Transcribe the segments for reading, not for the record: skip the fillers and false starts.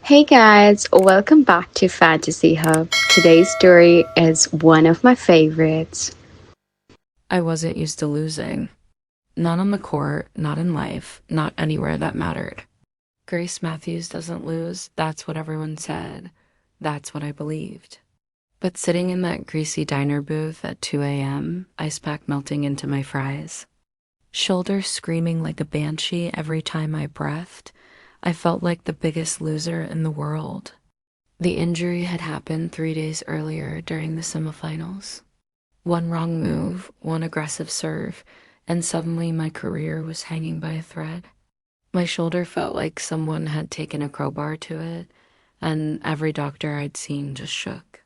Hey guys, welcome back to Fantasy Hub. Today's story is one of my favorites. I wasn't used to losing. Not on the court, not in life, not anywhere that mattered. Grace Matthews doesn't lose, that's what everyone said. That's what I believed. But sitting in that greasy diner booth at 2 a.m., ice pack melting into my fries, shoulder screaming like a banshee every time I breathed, I felt like the biggest loser in the world. The injury had happened 3 days earlier during the semifinals. One wrong move, one aggressive serve, and suddenly my career was hanging by a thread. My shoulder felt like someone had taken a crowbar to it, and every doctor I'd seen just shook.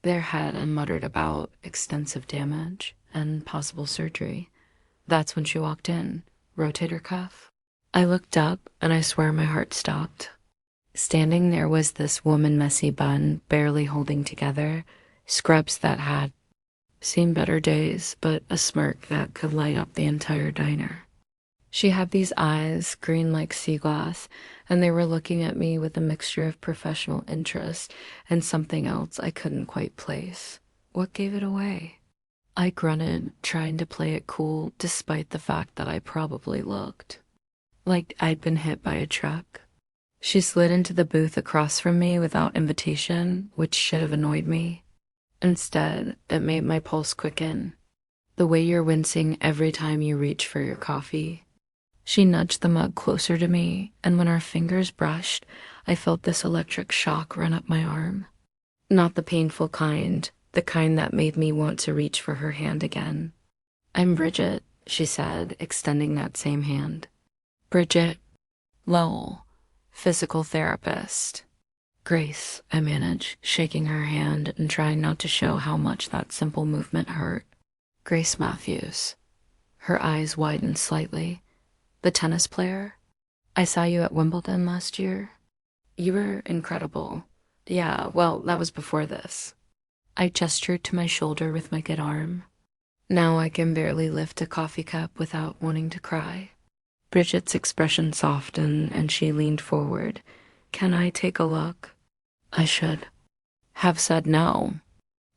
Their head and muttered about extensive damage and possible surgery. That's when she walked in, rotator cuff. I looked up, and I swear my heart stopped. Standing there was this woman messy bun, barely holding together, scrubs that had seen better days, but a smirk that could light up the entire diner. She had these eyes, green like sea glass, and they were looking at me with a mixture of professional interest and something else I couldn't quite place. What gave it away? I grunted, trying to play it cool despite the fact that I probably looked like I'd been hit by a truck. She slid into the booth across from me without invitation, which should have annoyed me. Instead, it made my pulse quicken, the way you're wincing every time you reach for your coffee. She nudged the mug closer to me, and when our fingers brushed, I felt this electric shock run up my arm. Not the painful kind, the kind that made me want to reach for her hand again. "I'm Bridget," she said, extending that same hand. "Bridget Lowell, physical therapist." "Grace," I managed, shaking her hand and trying not to show how much that simple movement hurt. "Grace Matthews." Her eyes widened slightly. "The tennis player? I saw you at Wimbledon last year. You were incredible." "Yeah, well, that was before this." I gestured to my shoulder with my good arm. Now I can barely lift a coffee cup without wanting to cry. Bridget's expression softened and she leaned forward. "Can I take a look?" I should have said no.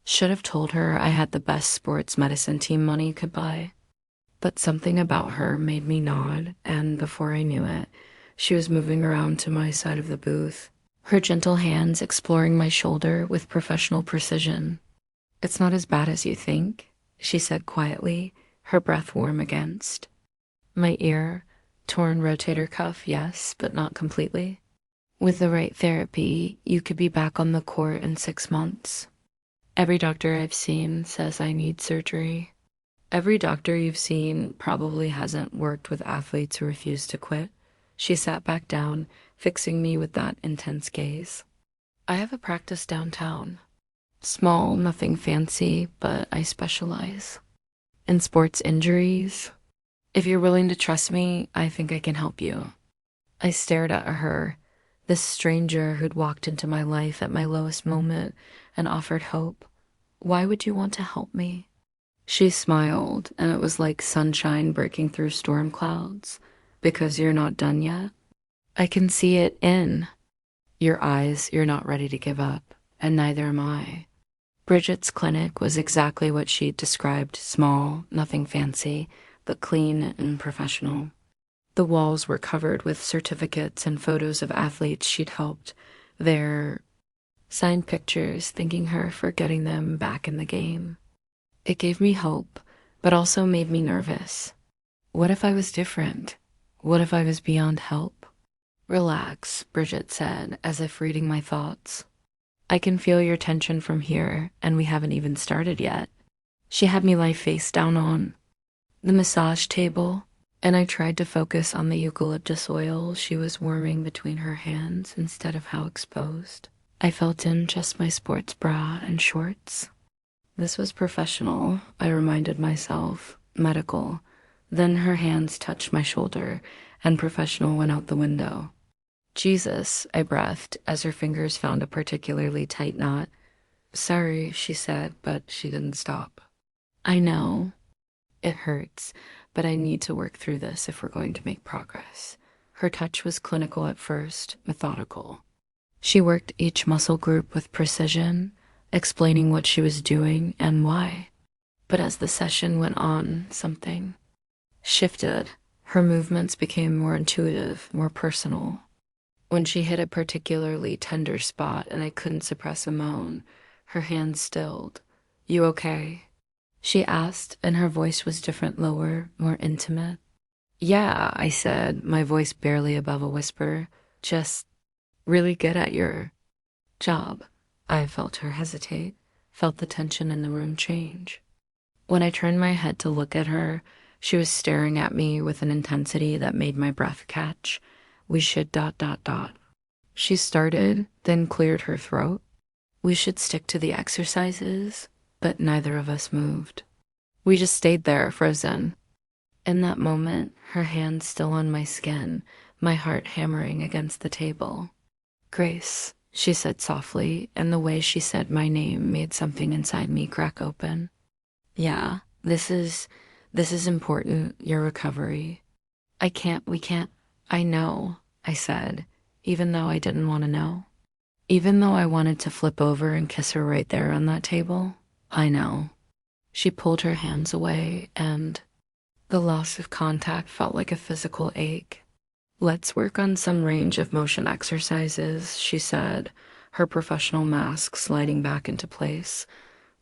Should have told her I had the best sports medicine team money could buy. But something about her made me nod, and before I knew it, she was moving around to my side of the booth, her gentle hands exploring my shoulder with professional precision. "It's not as bad as you think," she said quietly, her breath warm against. My ear, torn rotator cuff, yes, but not completely. "With the right therapy, you could be back on the court in 6 months. Every doctor I've seen says I need surgery." "Every doctor you've seen probably hasn't worked with athletes who refuse to quit." She sat back down, fixing me with that intense gaze. "I have a practice downtown. Small, nothing fancy, but I specialize in sports injuries. If you're willing to trust me, I think I can help you." I stared at her, this stranger who'd walked into my life at my lowest moment and offered hope. "Why would you want to help me?" She smiled, and it was like sunshine breaking through storm clouds. "Because you're not done yet. I can see it in your eyes. You're not ready to give up, and neither am I." Bridget's clinic was exactly what she'd described: small, nothing fancy, but clean and professional. The walls were covered with certificates and photos of athletes she'd helped, their signed pictures, thanking her for getting them back in the game. It gave me hope, but also made me nervous. What if I was different? What if I was beyond help? "Relax," Bridget said, as if reading my thoughts. "I can feel your tension from here, and we haven't even started yet." She had me lie face down on the massage table, and I tried to focus on the eucalyptus oil she was warming between her hands instead of how exposed. I felt in just my sports bra and shorts. This was professional, I reminded myself, medical. Then her hands touched my shoulder, and professional went out the window. "Jesus," I breathed as her fingers found a particularly tight knot. "Sorry," she said, but she didn't stop. "I know. It hurts, but I need to work through this if we're going to make progress." Her touch was clinical at first, methodical. She worked each muscle group with precision, explaining what she was doing and why. But as the session went on, something shifted. Her movements became more intuitive, more personal. When she hit a particularly tender spot and I couldn't suppress a moan, her hand stilled. "You okay?" she asked, and her voice was different, lower, more intimate. "Yeah," I said, my voice barely above a whisper. "Just really good at your job." I felt her hesitate, felt the tension in the room change. When I turned my head to look at her, she was staring at me with an intensity that made my breath catch. "We should ... She started, then cleared her throat. "We should stick to the exercises," but neither of us moved. We just stayed there, frozen. In that moment, her hand still on my skin, my heart hammering against the table. "Grace," she said softly, and the way she said my name made something inside me crack open. "Yeah, this is important, your recovery." We can't." "I know," I said, even though I didn't want to know. Even though I wanted to flip over and kiss her right there on that table. "I know." She pulled her hands away, and the loss of contact felt like a physical ache. "Let's work on some range of motion exercises," she said, her professional mask sliding back into place.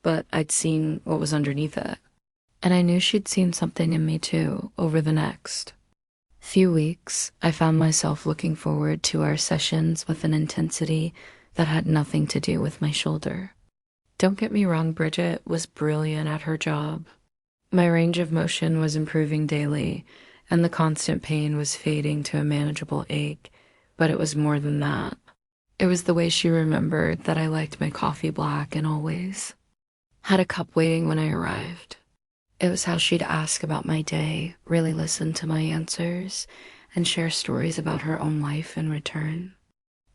But I'd seen what was underneath it. And I knew she'd seen something in me too, over the next few weeks. I found myself looking forward to our sessions with an intensity that had nothing to do with my shoulder. Don't get me wrong, Bridget was brilliant at her job. My range of motion was improving daily, and the constant pain was fading to a manageable ache, but it was more than that. It was the way she remembered that I liked my coffee black and always had a cup waiting when I arrived. It was how she'd ask about my day, really listen to my answers, and share stories about her own life in return.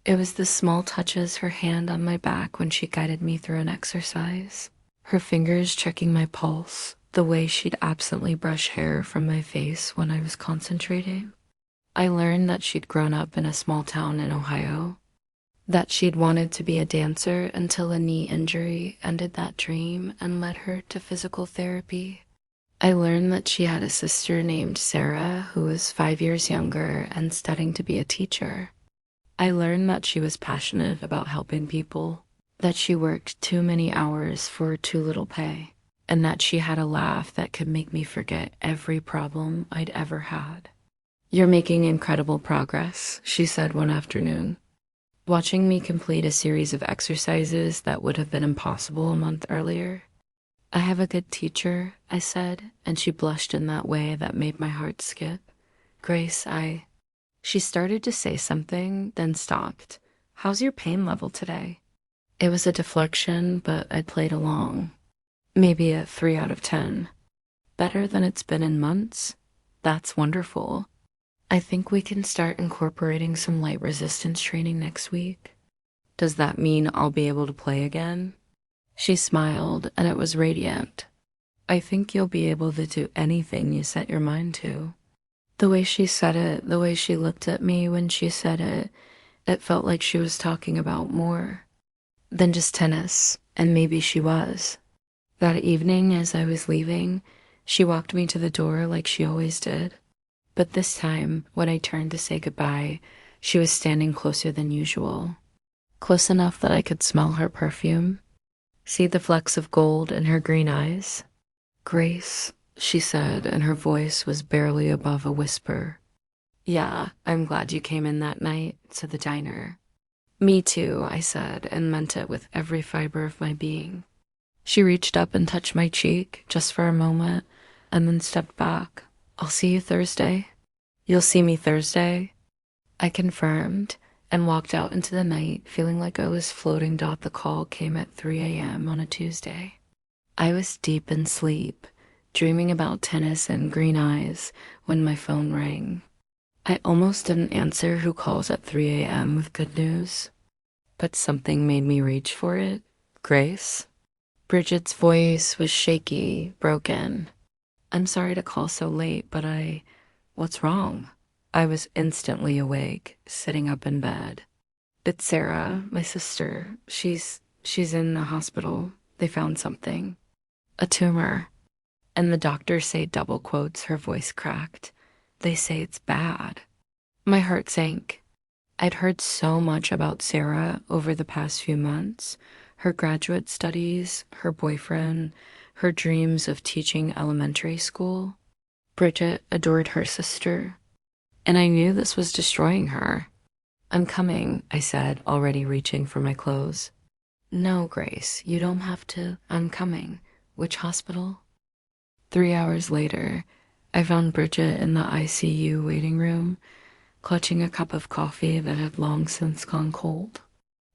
It was the small touches, her hand on my back when she guided me through an exercise, her fingers checking my pulse, the way she'd absently brush hair from my face when I was concentrating. I learned that she'd grown up in a small town in Ohio, that she'd wanted to be a dancer until a knee injury ended that dream and led her to physical therapy. I learned that she had a sister named Sarah who was 5 years younger and studying to be a teacher. I learned that she was passionate about helping people, that she worked too many hours for too little pay, and that she had a laugh that could make me forget every problem I'd ever had. "You're making incredible progress," she said one afternoon, watching me complete a series of exercises that would have been impossible a month earlier. "I have a good teacher," I said, and she blushed in that way that made my heart skip. "Grace, She started to say something, then stopped. "How's your pain level today?" It was a deflection, but I played along. "Maybe a 3 out of 10. Better than it's been in months?" "That's wonderful. I think we can start incorporating some light resistance training next week." "Does that mean I'll be able to play again?" She smiled, and it was radiant. "I think you'll be able to do anything you set your mind to." The way she said it, the way she looked at me when she said it, it felt like she was talking about more than just tennis, and maybe she was. That evening, as I was leaving, she walked me to the door like she always did. But this time, when I turned to say goodbye, she was standing closer than usual. Close enough that I could smell her perfume, see the flecks of gold in her green eyes. "Grace," she said, and her voice was barely above a whisper. "Yeah, I'm glad you came in that night to the diner." "Me too," I said, and meant it with every fiber of my being. She reached up and touched my cheek, just for a moment, and then stepped back. "I'll see you Thursday." "You'll see me Thursday?" I confirmed, and walked out into the night, feeling like I was floating. The call came at 3 a.m. on a Tuesday. I was deep in sleep, dreaming about tennis and green eyes, when my phone rang. I almost didn't answer who calls at 3 a.m. with good news, but something made me reach for it. "Grace?" Bridget's voice was shaky, broken. "I'm sorry to call so late, but What's wrong?" I was instantly awake, sitting up in bed. But Sarah, my sister, she's in the hospital. They found something. A tumor. And the doctors say, double quotes, her voice cracked. They say it's bad. My heart sank. I'd heard so much about Sarah over the past few months. Her graduate studies, her boyfriend, her dreams of teaching elementary school. Bridget adored her sister. And I knew this was destroying her. I'm coming, I said, already reaching for my clothes. No, Grace, you don't have to. I'm coming. Which hospital? 3 hours later, I found Bridget in the ICU waiting room, clutching a cup of coffee that had long since gone cold.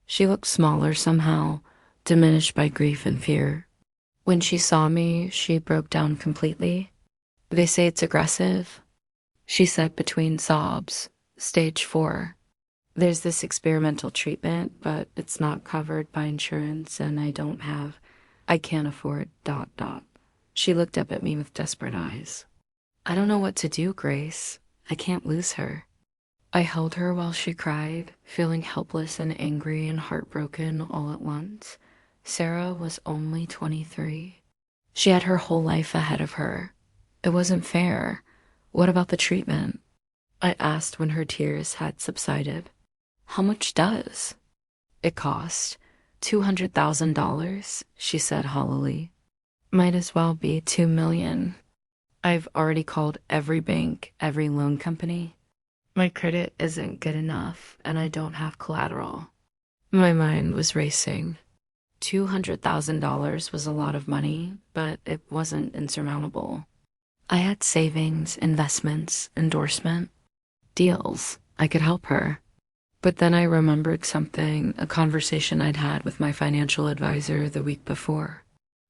She looked smaller somehow, diminished by grief and fear. When she saw me, she broke down completely. They say it's aggressive, she said between sobs. Stage 4. There's this experimental treatment, but it's not covered by insurance and I can't afford ... She looked up at me with desperate eyes. I don't know what to do, Grace. I can't lose her. I held her while she cried, feeling helpless and angry and heartbroken all at once. Sarah was only 23. She had her whole life ahead of her. It wasn't fair. What about the treatment? I asked when her tears had subsided. How much does? It cost $200,000, she said hollowly. Might as well be 2 million. I've already called every bank, every loan company. My credit isn't good enough, and I don't have collateral. My mind was racing. $200,000 was a lot of money, but it wasn't insurmountable. I had savings, investments, endorsement, deals. I could help her. But then I remembered something, a conversation I'd had with my financial advisor the week before.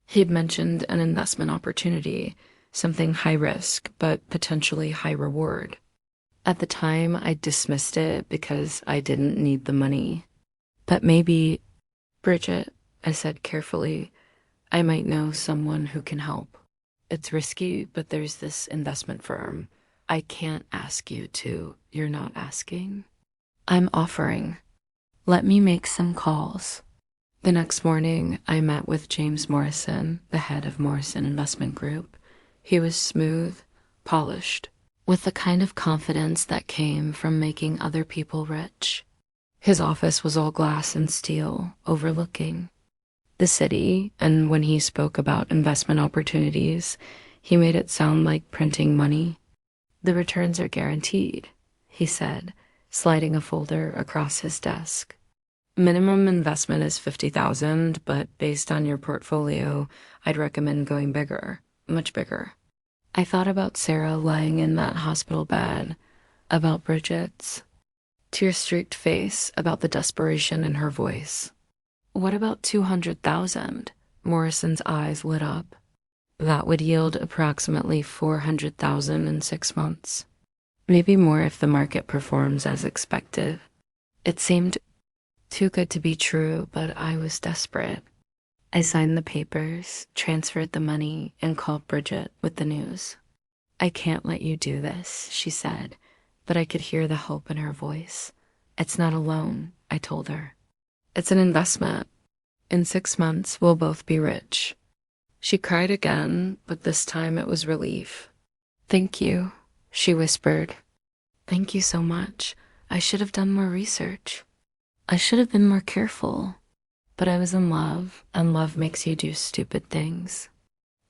He'd mentioned an investment opportunity, something high risk, but potentially high reward. At the time, I dismissed it because I didn't need the money. But maybe, Bridget, I said carefully, I might know someone who can help. It's risky, but there's this investment firm. I can't ask you to. You're not asking. I'm offering. Let me make some calls. The next morning, I met with James Morrison, the head of Morrison Investment Group. He was smooth, polished, with the kind of confidence that came from making other people rich. His office was all glass and steel, overlooking the city, and when he spoke about investment opportunities, he made it sound like printing money. The returns are guaranteed, he said, sliding a folder across his desk. Minimum investment is $50,000, but based on your portfolio, I'd recommend going bigger, much bigger. I thought about Sarah lying in that hospital bed, about Bridget's tear-streaked face, about the desperation in her voice. What about 200,000? Morrison's eyes lit up. That would yield approximately 400,000 in 6 months. Maybe more if the market performs as expected. It seemed too good to be true, but I was desperate. I signed the papers, transferred the money, and called Bridget with the news. I can't let you do this, she said, but I could hear the hope in her voice. It's not a loan, I told her. It's an investment. In 6 months, we'll both be rich. She cried again, but this time it was relief. Thank you, she whispered. Thank you so much. I should have done more research. I should have been more careful. But I was in love, and love makes you do stupid things.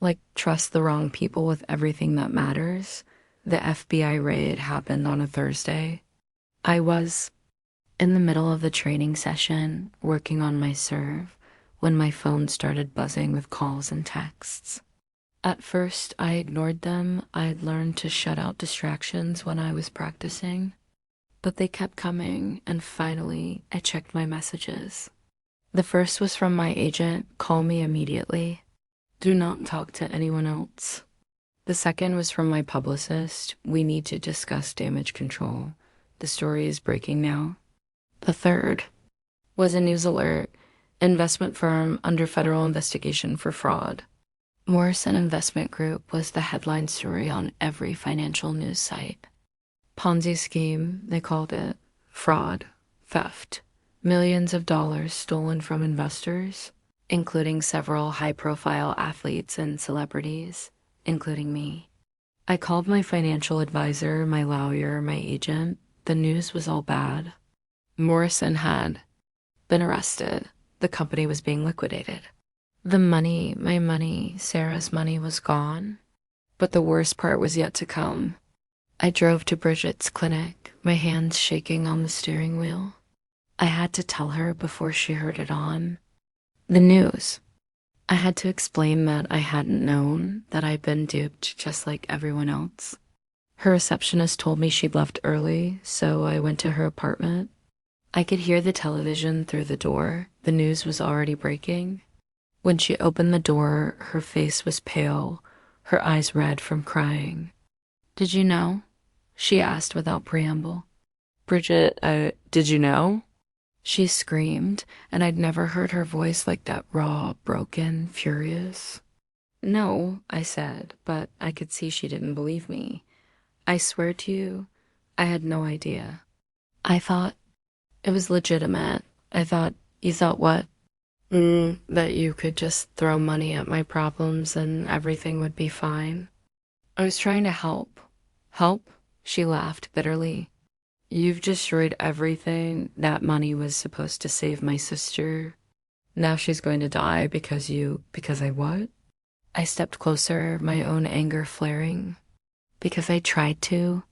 Like trust the wrong people with everything that matters. The FBI raid happened on a Thursday. I was in the middle of the training session, working on my serve, when my phone started buzzing with calls and texts. At first, I ignored them. I'd learned to shut out distractions when I was practicing. But they kept coming, and finally, I checked my messages. The first was from my agent, call me immediately. Do not talk to anyone else. The second was from my publicist, we need to discuss damage control. The story is breaking now. The third was a news alert, investment firm under federal investigation for fraud. Morrison Investment Group was the headline story on every financial news site. Ponzi scheme, they called it. Fraud, theft, Millions of dollars stolen from investors, including several high-profile athletes and celebrities, including me. I called my financial advisor, my lawyer, my agent. The news was all bad. Morrison had been arrested. The company was being liquidated. The money, my money, Sarah's money was gone. But the worst part was yet to come. I drove to Bridget's clinic, my hands shaking on the steering wheel. I had to tell her before she heard it on. The news. I had to explain that I hadn't known, that I'd been duped just like everyone else. Her receptionist told me she'd left early, so I went to her apartment. I could hear the television through the door. The news was already breaking. When she opened the door, her face was pale, her eyes red from crying. "Did you know?" she asked without preamble. "Bridget, did you know?" She screamed, and I'd never heard her voice like that, raw, broken, furious. "No," I said, but I could see she didn't believe me. "I swear to you, I had no idea. I thought it was legitimate. I thought, you thought what? That you could just throw money at my problems and everything would be fine. I was trying to help." "Help?" She laughed bitterly. "You've destroyed everything. That money was supposed to save my sister. Now she's going to die because I what?" I stepped closer, my own anger flaring. "Because I tried to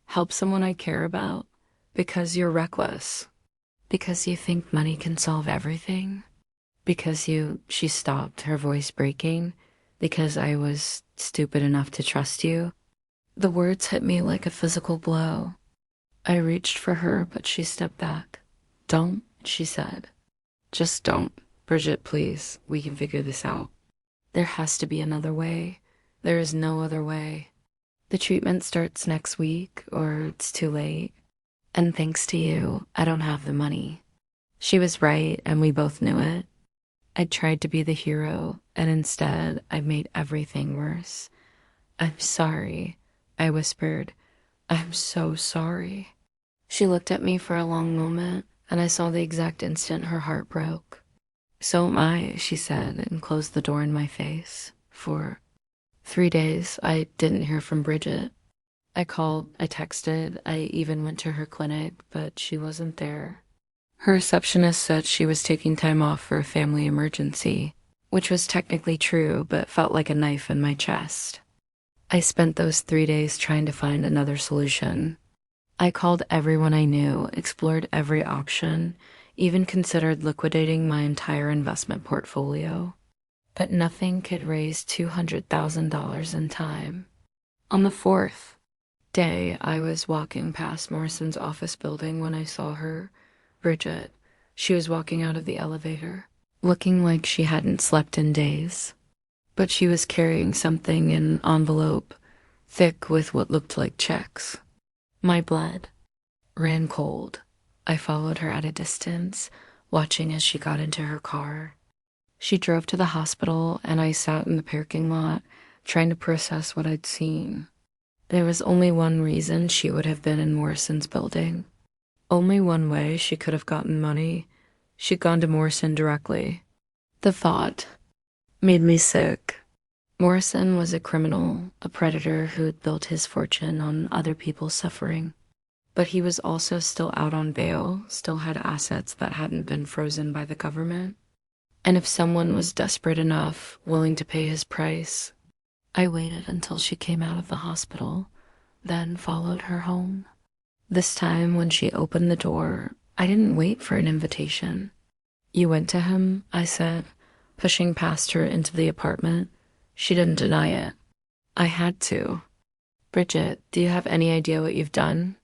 help someone I care about. Because you're reckless. Because you think money can solve everything. Because she stopped, her voice breaking. Because I was stupid enough to trust you." The words hit me like a physical blow. I reached for her, but she stepped back. "Don't," she said. "Just don't. Bridget, please. We can figure this out. There has to be another way. There is no other way. The treatment starts next week, or it's too late. And thanks to you, I don't have the money." She was right, and we both knew it. I tried to be the hero, and instead, I made everything worse. "I'm sorry," I whispered. "I'm so sorry." She looked at me for a long moment, and I saw the exact instant her heart broke. "So am I," she said, and closed the door in my face. For 3 days, I didn't hear from Bridget. I called, I texted, I even went to her clinic, but she wasn't there. Her receptionist said she was taking time off for a family emergency, which was technically true, but felt like a knife in my chest. I spent those 3 days trying to find another solution. I called everyone I knew, explored every option, even considered liquidating my entire investment portfolio. But nothing could raise $200,000 in time. On the 4th day, I was walking past Morrison's office building when I saw her, Bridget. She was walking out of the elevator, looking like she hadn't slept in days. But she was carrying something in an envelope, thick with what looked like checks. My blood ran cold. I followed her at a distance, watching as she got into her car. She drove to the hospital, and I sat in the parking lot, trying to process what I'd seen. There was only one reason she would have been in Morrison's building. Only one way she could have gotten money. She'd gone to Morrison directly. The thought made me sick. Morrison was a criminal, a predator who had built his fortune on other people's suffering. But he was also still out on bail, still had assets that hadn't been frozen by the government. And if someone was desperate enough, willing to pay his price, I waited until she came out of the hospital, then followed her home. This time, when she opened the door, I didn't wait for an invitation. "You went to him?" I said, pushing past her into the apartment. She didn't deny it. "I had to." "Bridget, do you have any idea what you've done?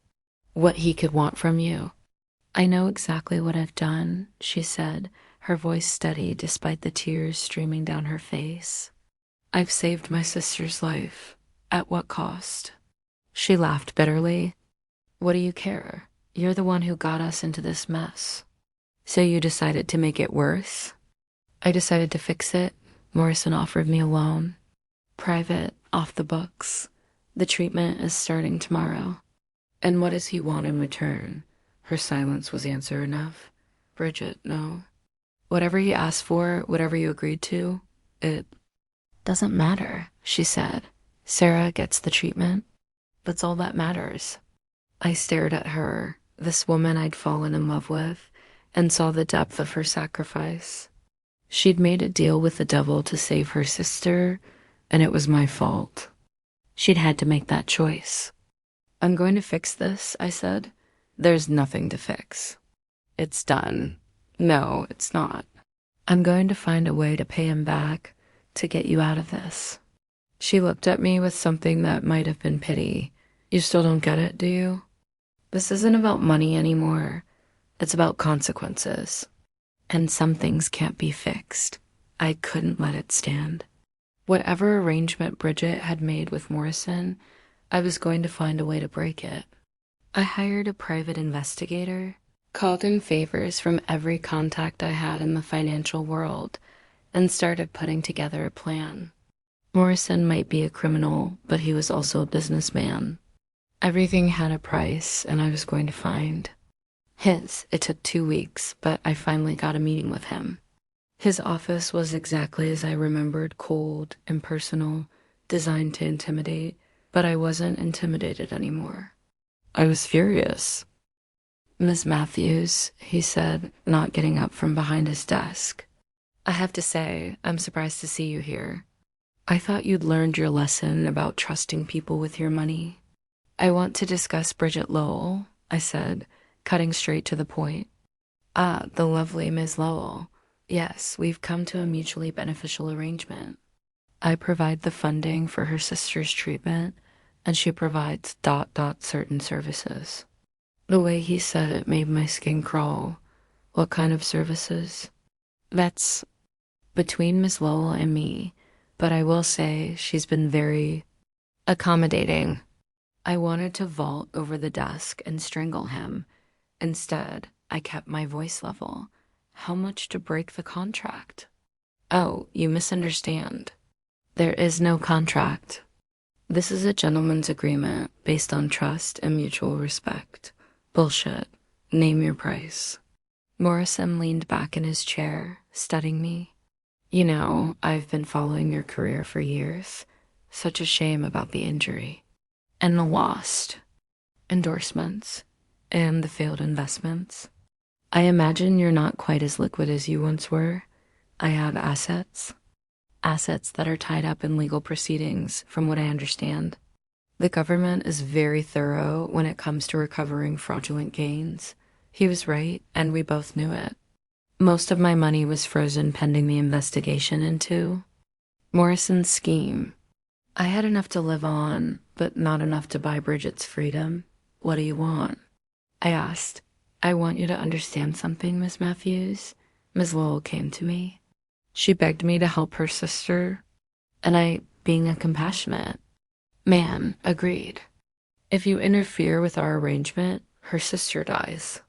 What he could want from you?" "I know exactly what I've done," she said, her voice steady despite the tears streaming down her face. "I've saved my sister's life. At what cost?" She laughed bitterly. "What do you care? You're the one who got us into this mess. So you decided to make it worse?" "I decided to fix it. Morrison offered me a loan. Private, off the books. The treatment is starting tomorrow." "And what does he want in return?" Her silence was answer enough. Bridget, no. Whatever he asked for, whatever you agreed to, it doesn't matter, she said. Sarah gets the treatment. That's all that matters. I stared at her, this woman I'd fallen in love with, and saw the depth of her sacrifice. She'd made a deal with the devil to save her sister, and it was my fault. She'd had to make that choice. I'm going to fix this, I said. There's nothing to fix. It's done. No, it's not. I'm going to find a way to pay him back, to get you out of this. She looked at me with something that might have been pity. You still don't get it, do you? This isn't about money anymore. It's about consequences. And some things can't be fixed. I couldn't let it stand. Whatever arrangement Bridget had made with Morrison, I was going to find a way to break it. I hired a private investigator, called in favors from every contact I had in the financial world, and started putting together a plan. Morrison might be a criminal, but he was also a businessman. Everything had a price, and I was going to find his. It took 2 weeks, but I finally got a meeting with him. His office was exactly as I remembered, cold, impersonal, designed to intimidate, but I wasn't intimidated anymore. I was furious. Miss Matthews, he said, not getting up from behind his desk. I have to say, I'm surprised to see you here. I thought you'd learned your lesson about trusting people with your money. I want to discuss Bridget Lowell, I said, cutting straight to the point. Ah, the lovely Miss Lowell. Yes, we've come to a mutually beneficial arrangement. I provide the funding for her sister's treatment, and she provides ... certain services. The way he said it made my skin crawl. What kind of services? That's between Miss Lowell and me, but I will say she's been very accommodating. I wanted to vault over the desk and strangle him. Instead, I kept my voice level. How much to break the contract? Oh, you misunderstand. There is no contract. This is a gentleman's agreement based on trust and mutual respect. Bullshit. Name your price. Morrison leaned back in his chair, studying me. You know, I've been following your career for years. Such a shame about the injury. And the lost endorsements and the failed investments. I imagine you're not quite as liquid as you once were. I have assets that are tied up in legal proceedings, from what I understand. The government is very thorough when it comes to recovering fraudulent gains. He was right, and we both knew it. Most of my money was frozen pending the investigation into Morrison's scheme. I had enough to live on, but not enough to buy Bridget's freedom. What do you want? I asked. I want you to understand something, Miss Matthews. Miss Lowell came to me. She begged me to help her sister, and I, being a compassionate man, agreed. If you interfere with our arrangement, her sister dies.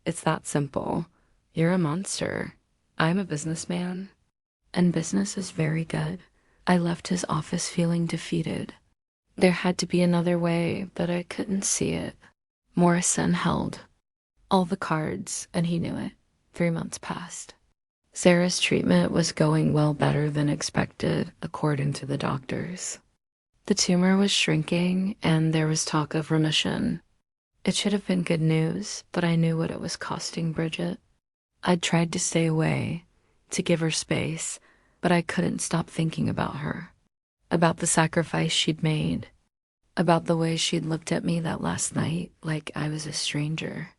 It's that simple. You're a monster. I'm a businessman, and business is very good. I left his office feeling defeated. There had to be another way, but I couldn't see it. Morrison held all the cards, and he knew it. 3 months passed. Sarah's treatment was going well better than expected, according to the doctors. The tumor was shrinking, and there was talk of remission. It should have been good news, but I knew what it was costing Bridget. I'd tried to stay away, to give her space, but I couldn't stop thinking about her, about the sacrifice she'd made, about the way she'd looked at me that last night like I was a stranger.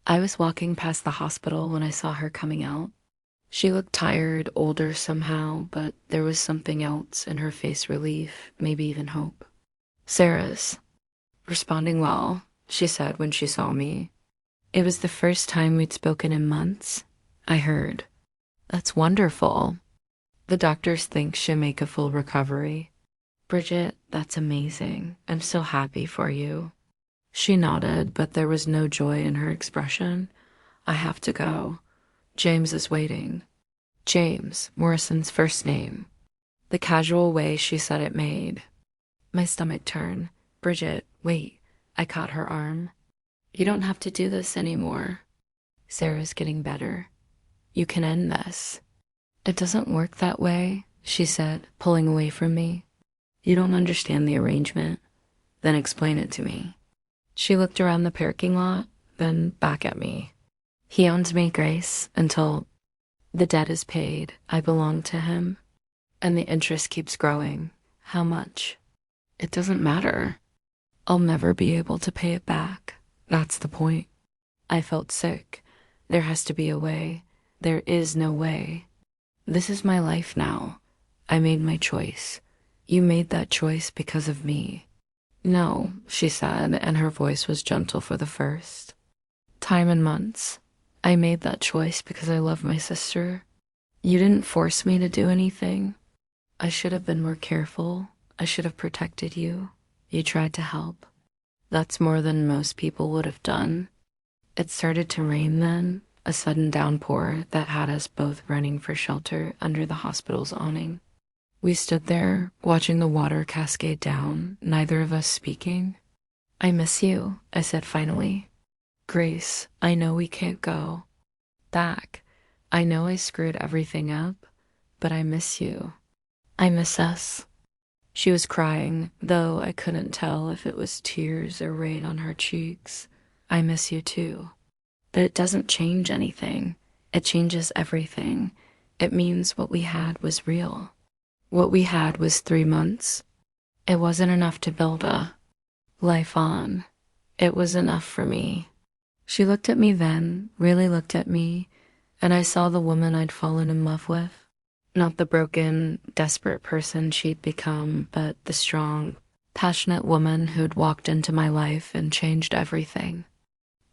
I was walking past the hospital when I saw her coming out. She looked tired, older somehow, but there was something else in her face, relief, maybe even hope. Sarah's responding well, she said when she saw me. It was the first time we'd spoken in months. I heard. That's wonderful. The doctors think she'll make a full recovery. Bridget, that's amazing. I'm so happy for you. She nodded, but there was no joy in her expression. I have to go. James is waiting. James, Morrison's first name. The casual way she said it made my stomach turn. Bridget, wait. I caught her arm. You don't have to do this anymore. Sarah's getting better. You can end this. It doesn't work that way, she said, pulling away from me. You don't understand the arrangement. Then explain it to me. She looked around the parking lot, then back at me. He owns me, Grace, until the debt is paid. I belong to him. And the interest keeps growing. How much? It doesn't matter. I'll never be able to pay it back. That's the point. I felt sick. There has to be a way. There is no way. This is my life now. I made my choice. You made that choice because of me. No, she said, and her voice was gentle for the first time in months. I made that choice because I love my sister. You didn't force me to do anything. I should have been more careful. I should have protected you. You tried to help. That's more than most people would have done. It started to rain then, a sudden downpour that had us both running for shelter under the hospital's awning. We stood there, watching the water cascade down, neither of us speaking. I miss you, I said finally. Grace, I know we can't go back. I know I screwed everything up, but I miss you. I miss us. She was crying, though I couldn't tell if it was tears or rain on her cheeks. I miss you too. But it doesn't change anything. It changes everything. It means what we had was real. What we had was 3 months. It wasn't enough to build a life on. It was enough for me. She looked at me then, really looked at me, and I saw the woman I'd fallen in love with. Not the broken, desperate person she'd become, but the strong, passionate woman who'd walked into my life and changed everything.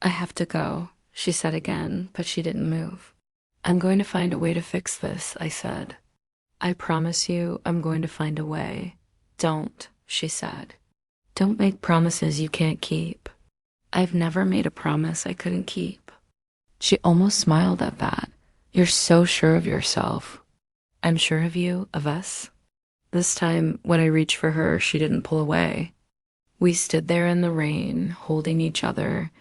I have to go, she said again, but she didn't move. I'm going to find a way to fix this, I said. I promise you I'm going to find a way. Don't, she said. Don't make promises you can't keep. I've never made a promise I couldn't keep. She almost smiled at that. You're so sure of yourself. I'm sure of you, of us. This time, when I reached for her, she didn't pull away. We stood there in the rain, holding each other,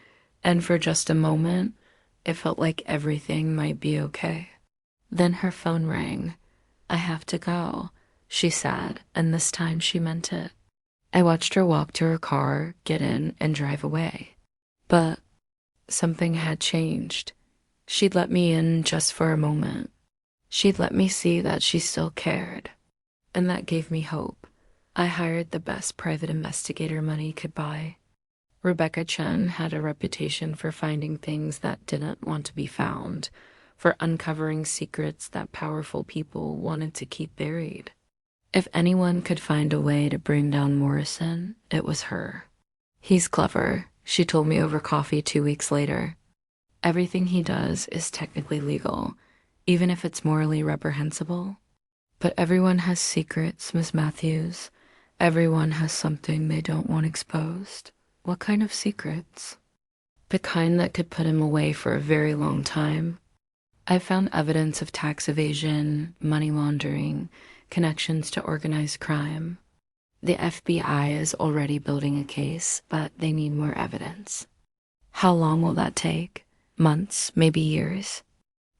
and for just a moment, it felt like everything might be okay. Then her phone rang. I have to go, she said, and this time she meant it. I watched her walk to her car, get in, and drive away. But something had changed. She'd let me in just for a moment. She'd let me see that she still cared. And that gave me hope. I hired the best private investigator money could buy. Rebecca Chen had a reputation for finding things that didn't want to be found, for uncovering secrets that powerful people wanted to keep buried. If anyone could find a way to bring down Morrison, it was her. He's clever, she told me over coffee 2 weeks later. Everything he does is technically legal, even if it's morally reprehensible. But everyone has secrets, Miss Matthews. Everyone has something they don't want exposed. What kind of secrets? The kind that could put him away for a very long time. I've found evidence of tax evasion, money laundering, connections to organized crime. The FBI is already building a case, but they need more evidence. How long will that take? Months, maybe years?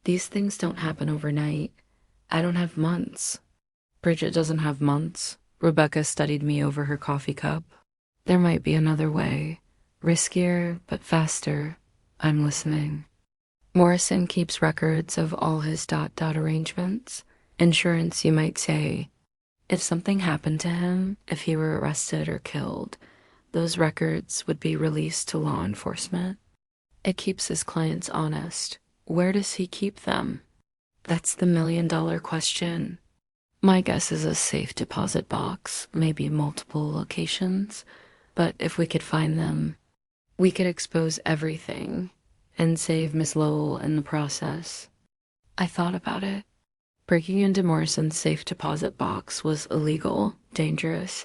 These things don't happen overnight. I don't have months. Bridget doesn't have months. Rebecca studied me over her coffee cup. There might be another way. Riskier, but faster. I'm listening. Morrison keeps records of all his ... arrangements. Insurance, you might say. If something happened to him, if he were arrested or killed, those records would be released to law enforcement. It keeps his clients honest. Where does he keep them? That's the million-dollar question. My guess is a safe deposit box, maybe multiple locations. But if we could find them, we could expose everything and save Miss Lowell in the process. I thought about it. Breaking into Morrison's safe deposit box was illegal, dangerous,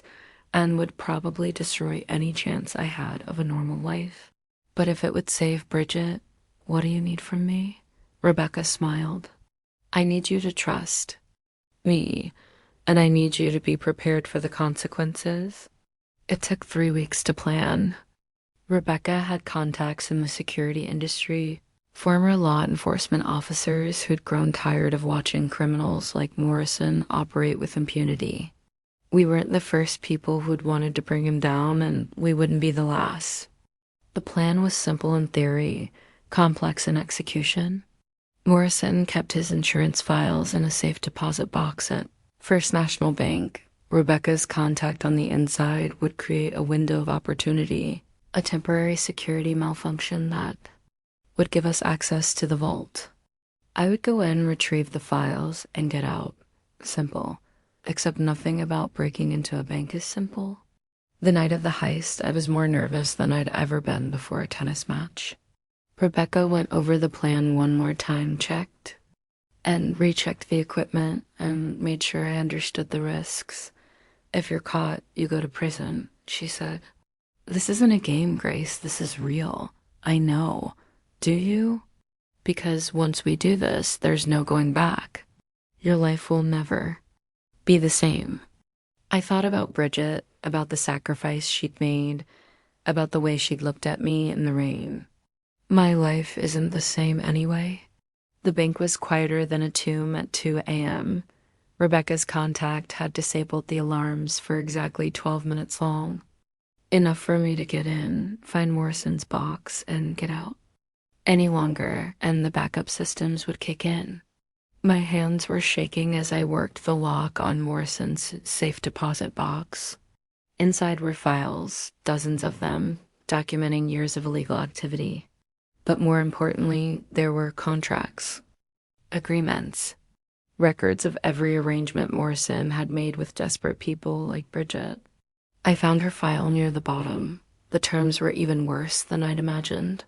and would probably destroy any chance I had of a normal life. But if it would save Bridget, what do you need from me? Rebecca smiled. I need you to trust me, and I need you to be prepared for the consequences. It took 3 weeks to plan. Rebecca had contacts in the security industry, Former law enforcement officers who'd grown tired of watching criminals like Morrison operate with impunity. We weren't the first people who'd wanted to bring him down, and we wouldn't be the last. The plan was simple in theory, complex in execution. Morrison kept his insurance files in a safe deposit box at First National Bank. Rebecca's contact on the inside would create a window of opportunity, a temporary security malfunction that would give us access to the vault. I would go in, retrieve the files, and get out. Simple. Except nothing about breaking into a bank is simple. The night of the heist, I was more nervous than I'd ever been before a tennis match. Rebecca went over the plan one more time, checked, and rechecked the equipment, and made sure I understood the risks. If you're caught, you go to prison, she said. This isn't a game, Grace. This is real. I know. Do you? Because once we do this, there's no going back. Your life will never be the same. I thought about Bridget, about the sacrifice she'd made, about the way she'd looked at me in the rain. My life isn't the same anyway. The bank was quieter than a tomb at 2 a.m. Rebecca's contact had disabled the alarms for exactly 12 minutes long. Enough for me to get in, find Morrison's box, and get out. Any longer, and the backup systems would kick in. My hands were shaking as I worked the lock on Morrison's safe deposit box. Inside were files, dozens of them, documenting years of illegal activity. But more importantly, there were contracts, agreements, records of every arrangement Morrison had made with desperate people like Bridget. I found her file near the bottom. The terms were even worse than I'd imagined.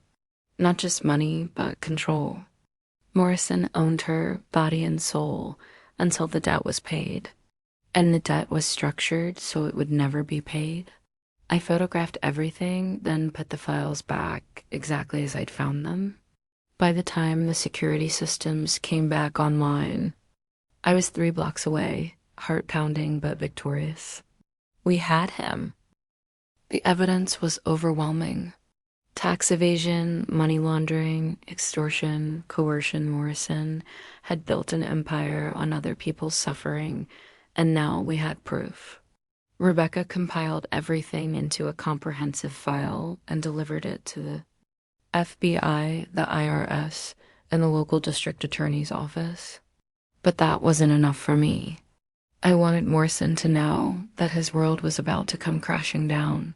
Not just money, but control. Morrison owned her body and soul until the debt was paid. And the debt was structured so it would never be paid. I photographed everything, then put the files back exactly as I'd found them. By the time the security systems came back online, I was 3 blocks away, heart pounding but victorious. We had him. The evidence was overwhelming. Tax evasion, money laundering, extortion, coercion. Morrison had built an empire on other people's suffering, and now we had proof. Rebecca compiled everything into a comprehensive file and delivered it to the FBI, the IRS, and the local district attorney's office. But that wasn't enough for me. I wanted Morrison to know that his world was about to come crashing down.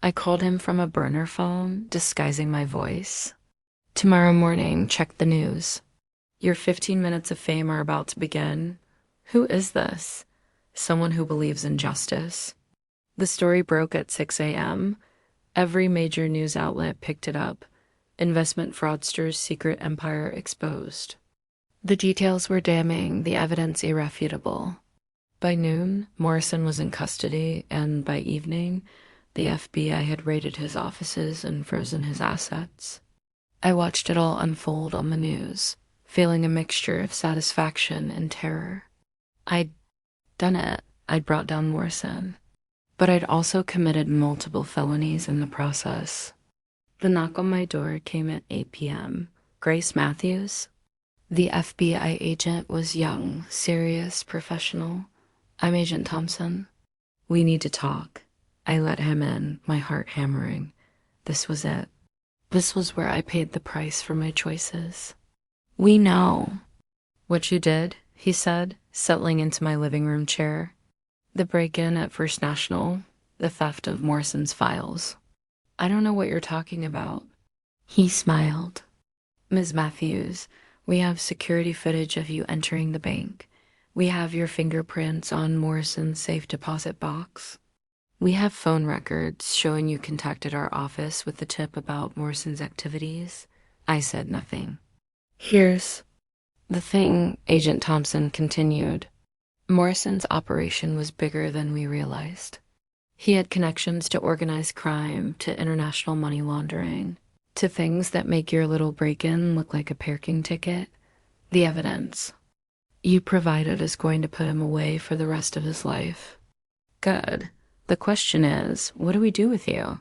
I called him from a burner phone, disguising my voice. Tomorrow morning, check the news. Your 15 minutes of fame are about to begin. Who is this? Someone who believes in justice. The story broke at 6 a.m. Every major news outlet picked it up. Investment fraudster's secret empire exposed. The details were damning, the evidence irrefutable. By noon, Morrison was in custody, and by evening, the FBI had raided his offices and frozen his assets. I watched it all unfold on the news, feeling a mixture of satisfaction and terror. I'd done it. I'd brought down Morrison. But I'd also committed multiple felonies in the process. The knock on my door came at 8 p.m. Grace Matthews? The FBI agent was young, serious, professional. I'm Agent Thompson. We need to talk. I let him in, my heart hammering. This was it. This was where I paid the price for my choices. We know. What you did, he said, settling into my living room chair. The break-in at First National, the theft of Morrison's files. I don't know what you're talking about. He smiled. Ms. Matthews, we have security footage of you entering the bank. We have your fingerprints on Morrison's safe deposit box. We have phone records showing you contacted our office with the tip about Morrison's activities. I said nothing. Here's the thing, Agent Thompson continued. Morrison's operation was bigger than we realized. He had connections to organized crime, to international money laundering, to things that make your little break-in look like a parking ticket. The evidence you provided is going to put him away for the rest of his life. Good. The question is, what do we do with you?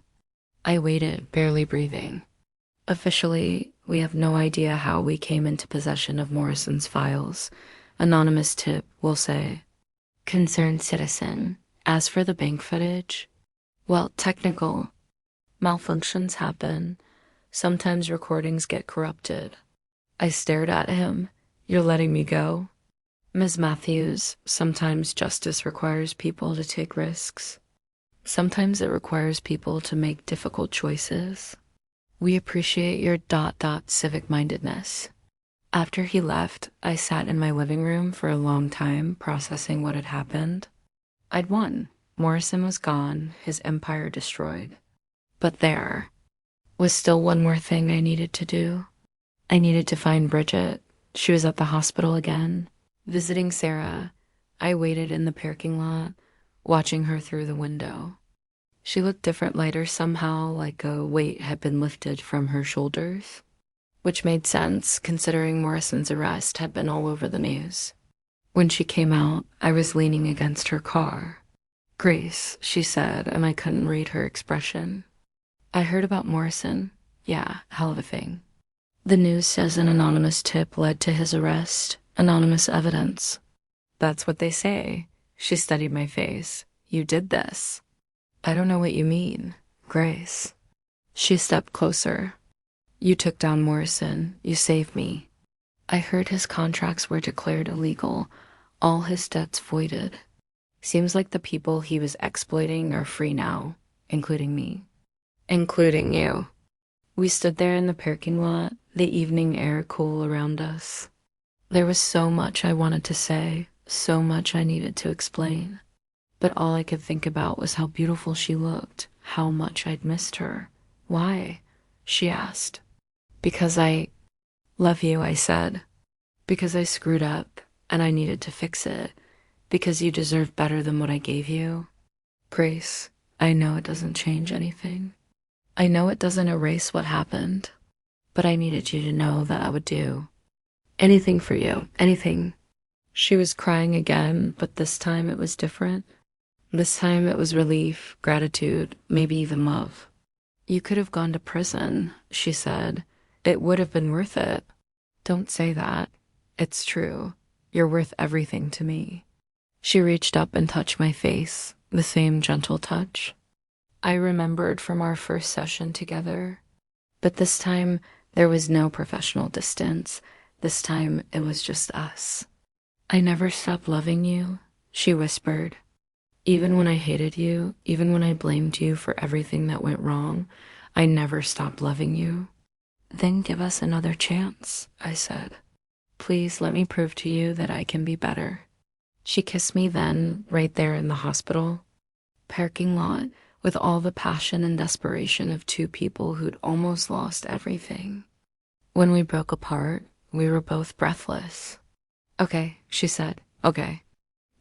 I waited, barely breathing. Officially, We have no idea how we came into possession of Morrison's files. Anonymous tip will say, concerned citizen. As for the bank footage, well, technical malfunctions happen. Sometimes recordings get corrupted. I stared at him. You're letting me go? Ms. Matthews, sometimes justice requires people to take risks. Sometimes it requires people to make difficult choices. We appreciate your civic-mindedness. After he left, I sat in my living room for a long time processing what had happened. I'd won. Morrison was gone, his empire destroyed. But there was still one more thing I needed to do. I needed to find Bridget. She was at the hospital again, visiting Sarah. I waited in the parking lot, watching her through the window. She looked different lighter somehow, like a weight had been lifted from her shoulders, which made sense considering Morrison's arrest had been all over the news. When she came out, I was leaning against her car. Grace, she said, and I couldn't read her expression. I heard about Morrison. Yeah, hell of a thing. The news says an anonymous tip led to his arrest. Anonymous evidence. That's what they say. She studied my face. You did this. I don't know what you mean, Grace. She stepped closer. You took down Morrison. You saved me. I heard his contracts were declared illegal. All his debts voided. Seems like the people he was exploiting are free now, including me. Including you. We stood there in the parking lot, the evening air cool around us. There was so much I wanted to say, so much I needed to explain. But all I could think about was how beautiful she looked, how much I'd missed her. Why? She asked. Because I love you, I said. Because I screwed up, and I needed to fix it. Because you deserve better than what I gave you. Grace, I know it doesn't change anything. I know it doesn't erase what happened. But I needed you to know that I would do anything for you, anything. She was crying again, but this time it was different. This time it was relief, gratitude, maybe even love. You could have gone to prison, she said. It would have been worth it. Don't say that. It's true. You're worth everything to me. She reached up and touched my face, the same gentle touch I remembered from our first session together. But this time, there was no professional distance. This time, it was just us. I never stopped loving you, she whispered. Even when I hated you, even when I blamed you for everything that went wrong, I never stopped loving you. Then give us another chance, I said. Please let me prove to you that I can be better. She kissed me then, right there in the hospital parking lot, with all the passion and desperation of two people who'd almost lost everything. When we broke apart, we were both breathless. Okay, she said, okay.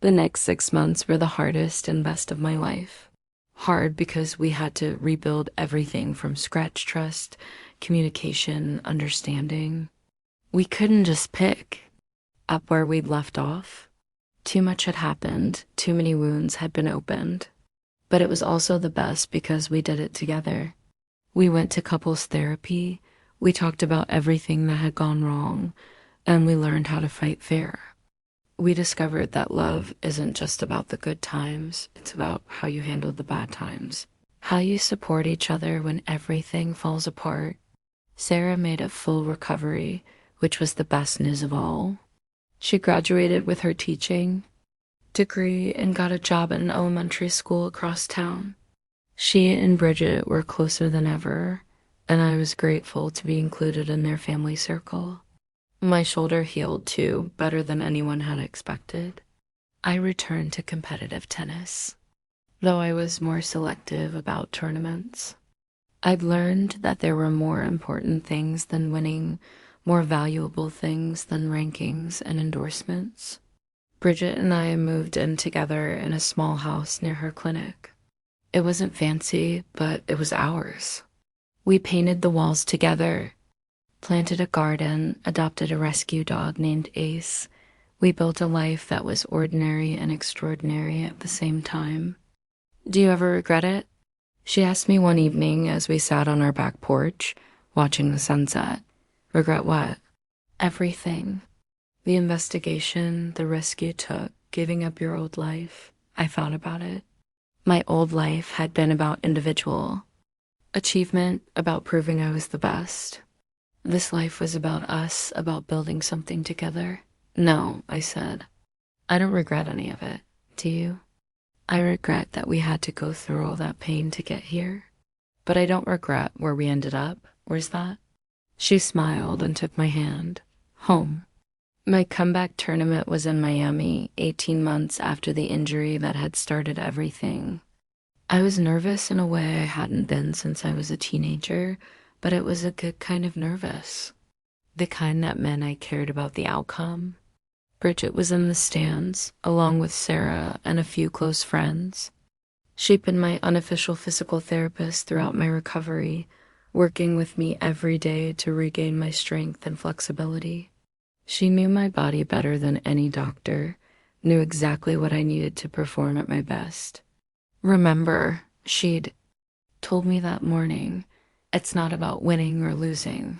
The next 6 months were the hardest and best of my life. Hard because we had to rebuild everything from scratch: trust, communication, understanding. We couldn't just pick up where we'd left off. Too much had happened, too many wounds had been opened. But it was also the best because we did it together. We went to couples therapy, we talked about everything that had gone wrong, and we learned how to fight fair. We discovered that love isn't just about the good times, it's about how you handle the bad times. How you support each other when everything falls apart. Sarah made a full recovery, which was the best news of all. She graduated with her teaching degree and got a job at an elementary school across town. She and Bridget were closer than ever, and I was grateful to be included in their family circle. My shoulder healed too, better than anyone had expected. I returned to competitive tennis, though I was more selective about tournaments. I'd learned that there were more important things than winning, more valuable things than rankings and endorsements. Bridget and I moved in together in a small house near her clinic. It wasn't fancy, but it was ours. We painted the walls together, planted a garden, adopted a rescue dog named Ace. We built a life that was ordinary and extraordinary at the same time. Do you ever regret it? She asked me one evening as we sat on our back porch, watching the sunset. Regret what? Everything. The investigation, the risk you took, giving up your old life. I thought about it. My old life had been about individual achievement, about proving I was the best. This life was about us, about building something together. No, I said. I don't regret any of it. Do you? I regret that we had to go through all that pain to get here. But I don't regret where we ended up. Where's that? She smiled and took my hand. Home. My comeback tournament was in Miami, 18 months after the injury that had started everything. I was nervous in a way I hadn't been since I was a teenager, but it was a good kind of nervous. The kind that meant I cared about the outcome. Bridget was in the stands, along with Sarah and a few close friends. She'd been my unofficial physical therapist throughout my recovery, working with me every day to regain my strength and flexibility. She knew my body better than any doctor, knew exactly what I needed to perform at my best. Remember, she'd told me that morning, it's not about winning or losing.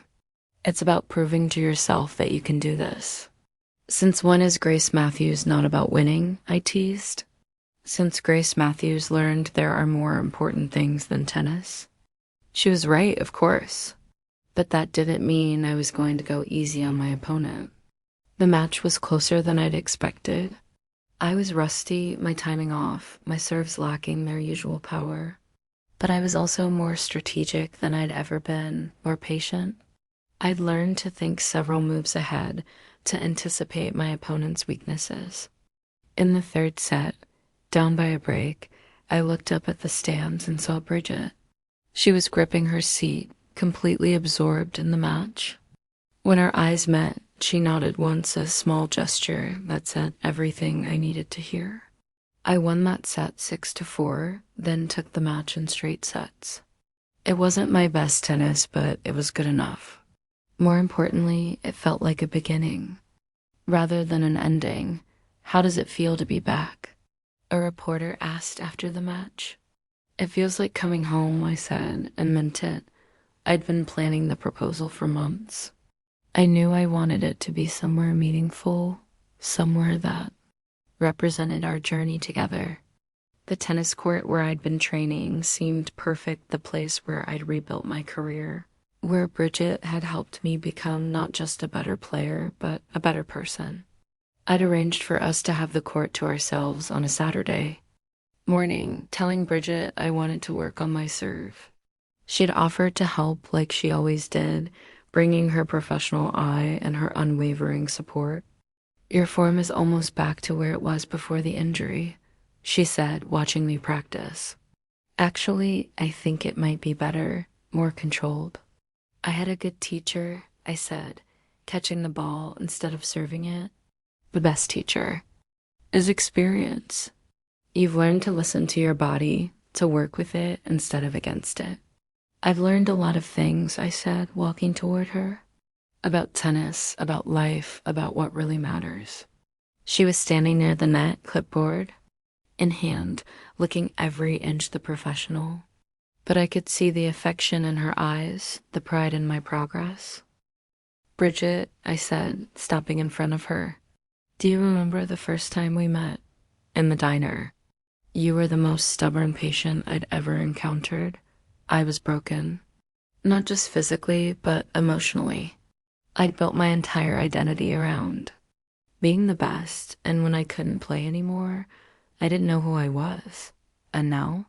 It's about proving to yourself that you can do this. Since when is Grace Matthews not about winning? I teased. Since Grace Matthews learned there are more important things than tennis. She was right, of course. But that didn't mean I was going to go easy on my opponent. The match was closer than I'd expected. I was rusty, my timing off, my serves lacking their usual power. But I was also more strategic than I'd ever been, more patient. I'd learned to think several moves ahead, to anticipate my opponent's weaknesses. In the third set, down by a break, I looked up at the stands and saw Bridget. She was gripping her seat, completely absorbed in the match. When our eyes met, she nodded once, a small gesture that said everything I needed to hear. I won that set 6-4, then took the match in straight sets. It wasn't my best tennis, but it was good enough. More importantly, it felt like a beginning. Rather than an ending, how does it feel to be back? A reporter asked after the match. It feels like coming home, I said, and meant it. I'd been planning the proposal for months. I knew I wanted it to be somewhere meaningful, somewhere that represented our journey together. The tennis court where I'd been training seemed perfect, the place where I'd rebuilt my career, where Bridget had helped me become not just a better player, but a better person. I'd arranged for us to have the court to ourselves on a Saturday morning, telling Bridget I wanted to work on my serve. She'd offered to help like she always did, bringing her professional eye and her unwavering support. Your form is almost back to where it was before the injury, she said, watching me practice. Actually, I think it might be better, more controlled. I had a good teacher, I said, catching the ball instead of serving it. The best teacher is experience. You've learned to listen to your body, to work with it instead of against it. I've learned a lot of things, I said, walking toward her. About tennis, about life, about what really matters. She was standing near the net, clipboard in hand, looking every inch the professional. But I could see the affection in her eyes, the pride in my progress. Bridget, I said, stopping in front of her. Do you remember the first time we met? In the diner. You were the most stubborn patient I'd ever encountered. I was broken. Not just physically, but emotionally. I'd built my entire identity around being the best, and when I couldn't play anymore, I didn't know who I was. And now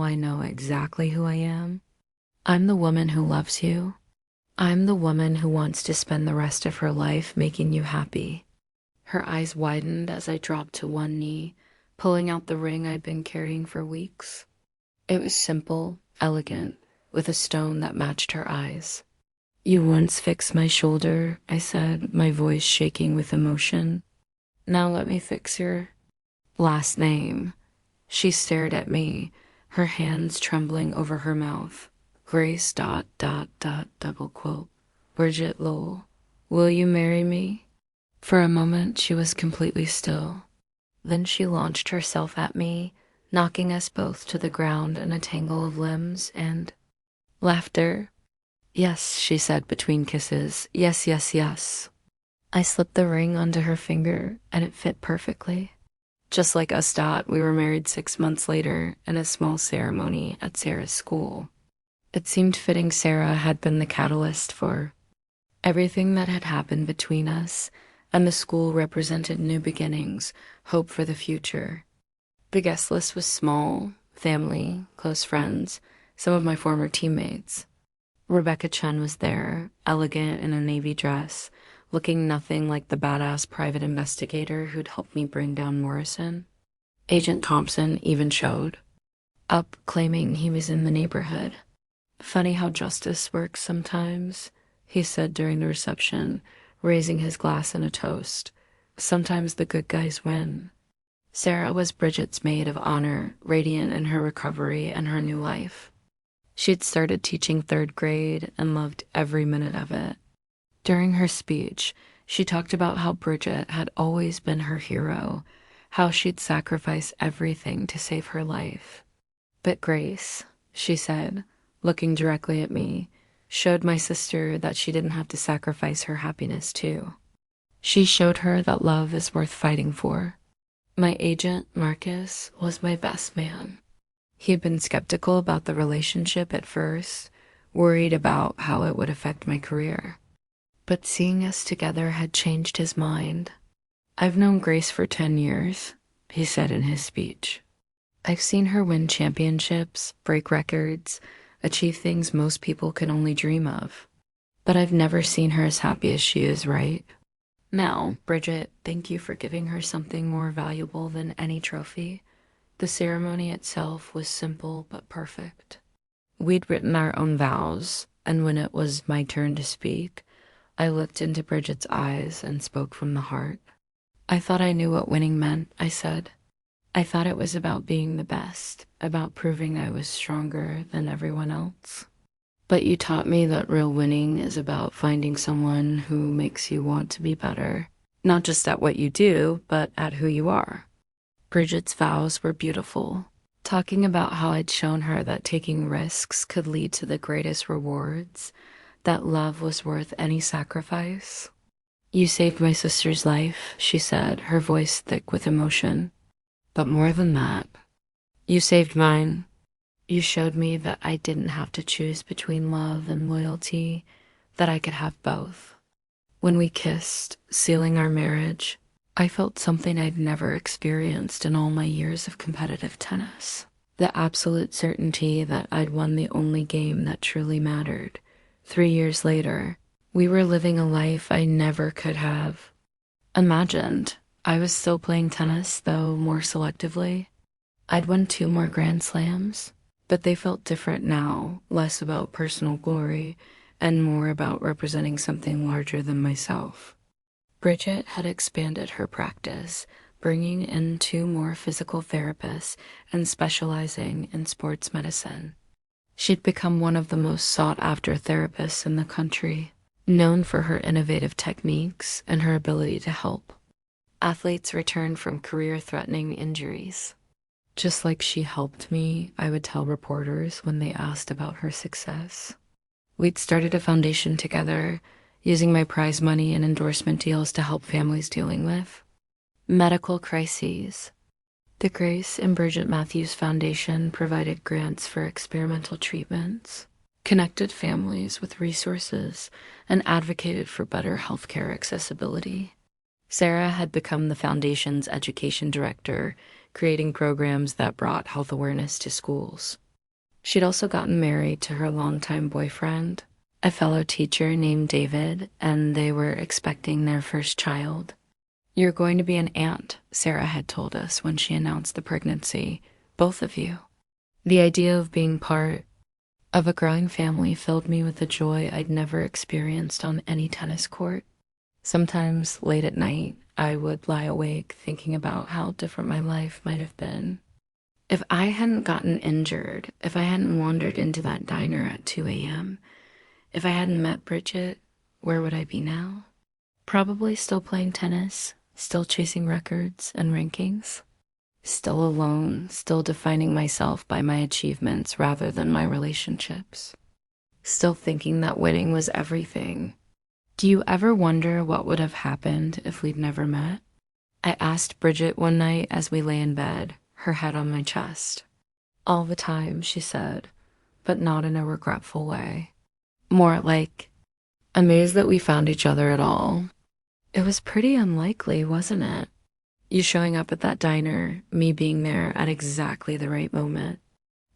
I know exactly who I am. I'm the woman who loves you. I'm the woman who wants to spend the rest of her life making you happy. Her eyes widened as I dropped to one knee, pulling out the ring I'd been carrying for weeks. It was simple, elegant, with a stone that matched her eyes. You once fixed my shoulder, I said, my voice shaking with emotion. Now let me fix your last name. She stared at me, her hands trembling over her mouth. Grace ... double quote. Bridget Lowell. Will you marry me? For a moment she was completely still. Then she launched herself at me, knocking us both to the ground in a tangle of limbs and laughter. Yes, she said between kisses. Yes, yes, yes. I slipped the ring onto her finger, and it fit perfectly. Just like us thought, we were married 6 months later in a small ceremony at Sarah's school. It seemed fitting Sarah had been the catalyst for everything that had happened between us, and the school represented new beginnings, hope for the future. The guest list was small: family, close friends, some of my former teammates. Rebecca Chen was there, elegant in a navy dress, looking nothing like the badass private investigator who'd helped me bring down Morrison. Agent Thompson even showed up, claiming he was in the neighborhood. Funny how justice works sometimes, he said during the reception, raising his glass in a toast. Sometimes the good guys win. Sarah was Bridget's maid of honor, radiant in her recovery and her new life. She'd started teaching third grade and loved every minute of it. During her speech, she talked about how Bridget had always been her hero, how she'd sacrifice everything to save her life. But Grace, she said, looking directly at me, showed my sister that she didn't have to sacrifice her happiness too. She showed her that love is worth fighting for. My agent, Marcus, was my best man. He had been skeptical about the relationship at first, worried about how it would affect my career. But seeing us together had changed his mind. I've known Grace for 10 years, he said in his speech. I've seen her win championships, break records, achieve things most people can only dream of. But I've never seen her as happy as she is right now. Bridget, thank you for giving her something more valuable than any trophy. The ceremony itself was simple but perfect. We'd written our own vows, and when it was my turn to speak, I looked into Bridget's eyes and spoke from the heart. I thought I knew what winning meant, I said. I thought it was about being the best, about proving I was stronger than everyone else. But you taught me that real winning is about finding someone who makes you want to be better, not just at what you do, but at who you are. Bridget's vows were beautiful, talking about how I'd shown her that taking risks could lead to the greatest rewards, that love was worth any sacrifice. You saved my sister's life, she said, her voice thick with emotion. But more than that, you saved mine. You showed me that I didn't have to choose between love and loyalty, that I could have both. When we kissed, sealing our marriage, I felt something I'd never experienced in all my years of competitive tennis. The absolute certainty that I'd won the only game that truly mattered. 3 years later, we were living a life I never could have imagined. I was still playing tennis, though more selectively. I'd won 2 more Grand Slams, but they felt different now, less about personal glory and more about representing something larger than myself. Bridget had expanded her practice, bringing in 2 more physical therapists and specializing in sports medicine. She'd become one of the most sought-after therapists in the country, known for her innovative techniques and her ability to help athletes return from career-threatening injuries. Just like she helped me, I would tell reporters when they asked about her success. We'd started a foundation together, using my prize money and endorsement deals to help families dealing with medical crises. The Grace and Bridget Matthews Foundation provided grants for experimental treatments, connected families with resources, and advocated for better healthcare accessibility. Sarah had become the foundation's education director, creating programs that brought health awareness to schools. She'd also gotten married to her longtime boyfriend, a fellow teacher named David, and they were expecting their first child. You're going to be an aunt, Sarah had told us when she announced the pregnancy, both of you. The idea of being part of a growing family filled me with a joy I'd never experienced on any tennis court. Sometimes late at night, I would lie awake thinking about how different my life might have been. If I hadn't gotten injured, if I hadn't wandered into that diner at 2 a.m., if I hadn't met Bridget, where would I be now? Probably still playing tennis, still chasing records and rankings, still alone, still defining myself by my achievements rather than my relationships. still thinking that winning was everything. Do you ever wonder what would have happened if we'd never met? I asked Bridget one night as we lay in bed, her head on my chest. All the time, she said, but not in a regretful way. More like, amazed that we found each other at all. It was pretty unlikely, wasn't it? You showing up at that diner, me being there at exactly the right moment.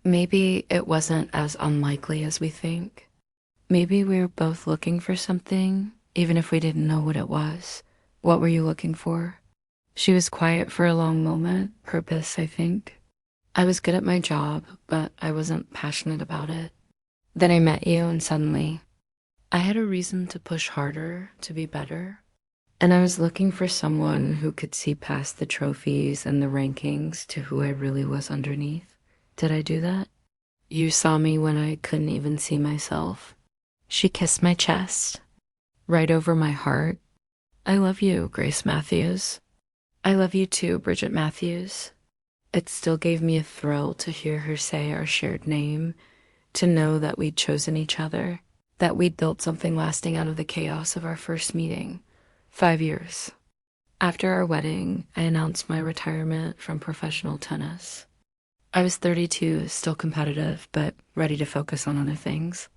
Maybe it wasn't as unlikely as we think. Maybe we were both looking for something, even if we didn't know what it was. What were you looking for? She was quiet for a long moment. Purpose, I think. I was good at my job, but I wasn't passionate about it. Then I met you, and suddenly, I had a reason to push harder, to be better. And I was looking for someone who could see past the trophies and the rankings to who I really was underneath. Did I do that? You saw me when I couldn't even see myself. She kissed my chest, right over my heart. I love you, Grace Matthews. I love you too, Bridget Matthews. It still gave me a thrill to hear her say our shared name, to know that we'd chosen each other, that we'd built something lasting out of the chaos of our first meeting. 5 years. After our wedding, I announced my retirement from professional tennis. I was 32, still competitive, but ready to focus on other things.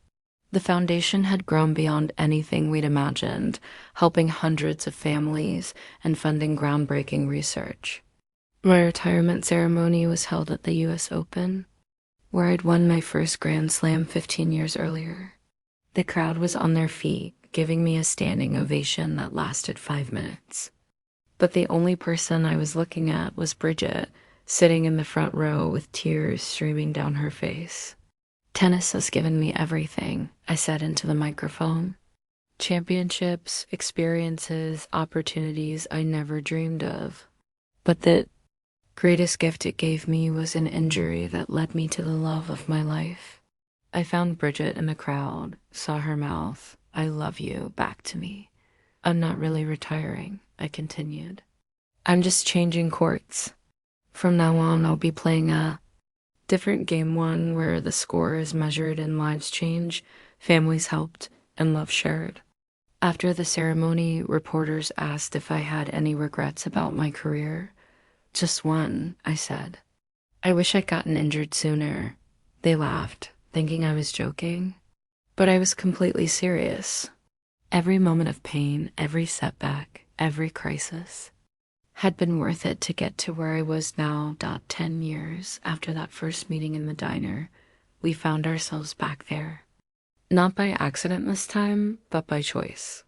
The foundation had grown beyond anything we'd imagined, helping hundreds of families and funding groundbreaking research. My retirement ceremony was held at the US Open, where I'd won my first Grand Slam 15 years earlier. The crowd was on their feet, giving me a standing ovation that lasted 5 minutes. But the only person I was looking at was Bridget, sitting in the front row with tears streaming down her face. Tennis has given me everything, I said into the microphone. Championships, experiences, opportunities I never dreamed of. But the greatest gift it gave me was an injury that led me to the love of my life. I found Bridget in the crowd, saw her mouth, "I love you," back to me. I'm not really retiring, I continued. I'm just changing courts. From now on, I'll be playing a different game, one where the score is measured and lives change, families helped, and love shared. After the ceremony, reporters asked if I had any regrets about my career. Just one, I said. I wish I'd gotten injured sooner. They laughed, thinking I was joking. But I was completely serious. Every moment of pain, every setback, every crisis had been worth it to get to where I was now. 10 years after that first meeting in the diner, we found ourselves back there. Not by accident this time, but by choice.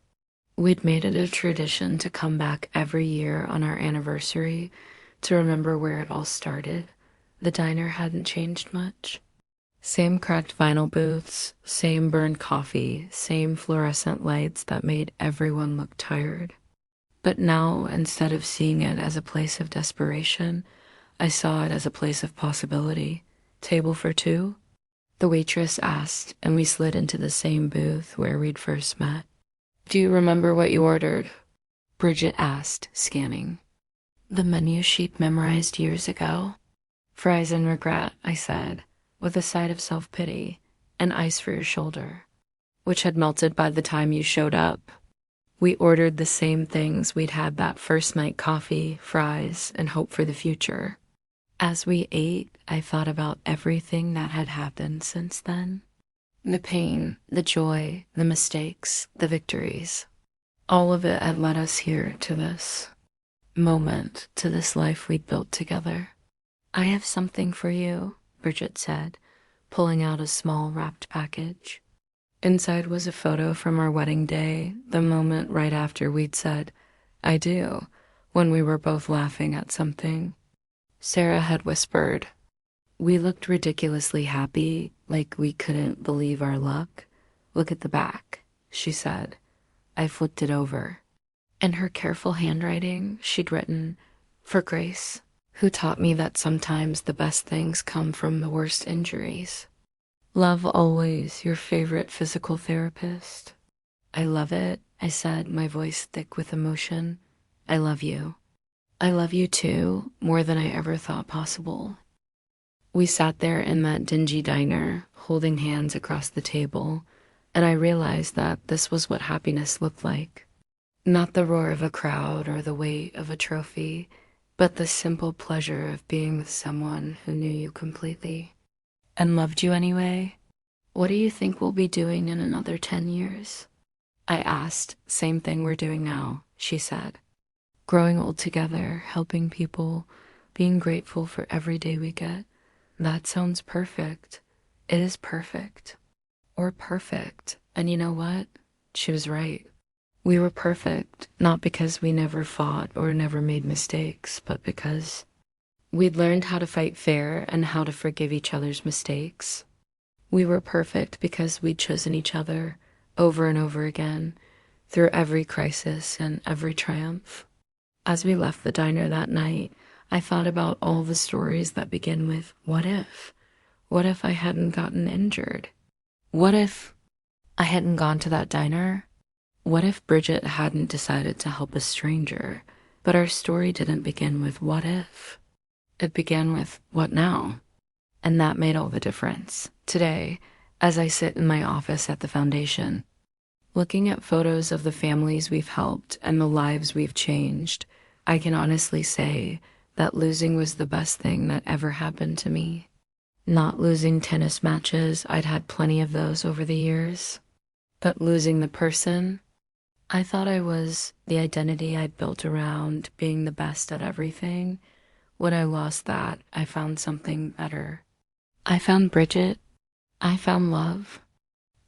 We'd made it a tradition to come back every year on our anniversary to remember where it all started. The diner hadn't changed much. Same cracked vinyl booths, same burned coffee, same fluorescent lights that made everyone look tired. But now, instead of seeing it as a place of desperation, I saw it as a place of possibility. Table for two? The waitress asked, and we slid into the same booth where we'd first met. Do you remember what you ordered? Bridget asked, scanning. The menu sheet memorized years ago. Fries and regret, I said, with a side of self-pity, and ice for your shoulder, which had melted by the time you showed up. We ordered the same things we'd had that first night: coffee, fries, and hope for the future. As we ate, I thought about everything that had happened since then. The pain, the joy, the mistakes, the victories. All of it had led us here to this moment, to this life we'd built together. I have something for you, Bridget said, pulling out a small wrapped package. Inside was a photo from our wedding day, the moment right after we'd said, "I do," when we were both laughing at something. Sarah had whispered, "We looked ridiculously happy, like we couldn't believe our luck. Look at the back," she said. I flipped it over. In her careful handwriting, she'd written, "For Grace, who taught me that sometimes the best things come from the worst injuries. Love always, your favorite physical therapist." I love it, I said, my voice thick with emotion. I love you. I love you too, more than I ever thought possible. We sat there in that dingy diner, holding hands across the table, And I realized that this was what happiness looked like. Not the roar of a crowd or the weight of a trophy, but the simple pleasure of being with someone who knew you completely and loved you anyway. What do you think we'll be doing in another 10 years? I asked. Same thing we're doing now, she said. Growing old together, helping people, being grateful for every day we get. That sounds perfect. It is perfect. Or perfect. And you know what? She was right. We were perfect, not because we never fought or never made mistakes, but because we'd learned how to fight fair and how to forgive each other's mistakes. We were perfect because we'd chosen each other over and over again through every crisis and every triumph. As we left the diner that night, I thought about all the stories that begin with, what if? What if I hadn't gotten injured? What if I hadn't gone to that diner? What if Bridget hadn't decided to help a stranger? But our story didn't begin with what if. It began with what now? And that made all the difference. Today, as I sit in my office at the foundation, looking at photos of the families we've helped and the lives we've changed, I can honestly say that losing was the best thing that ever happened to me. Not losing tennis matches, I'd had plenty of those over the years. But losing the person, I thought I was the identity I'd built around being the best at everything. When I lost that, I found something better. I found Bridget. I found love.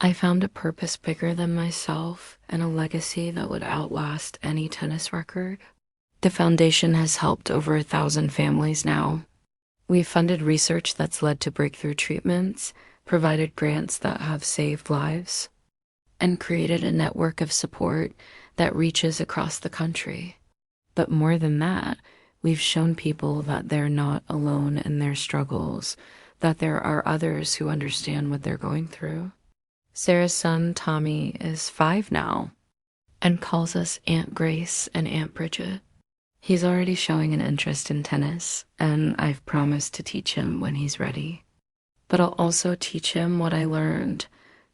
I found a purpose bigger than myself and a legacy that would outlast any tennis record. The foundation has helped over 1,000 families now. We've funded research that's led to breakthrough treatments, provided grants that have saved lives, and created a network of support that reaches across the country. But more than that, we've shown people that they're not alone in their struggles, that there are others who understand what they're going through. Sarah's son, Tommy, is 5 now and calls us Aunt Grace and Aunt Bridget. He's already showing an interest in tennis, and I've promised to teach him when he's ready. But I'll also teach him what I learned,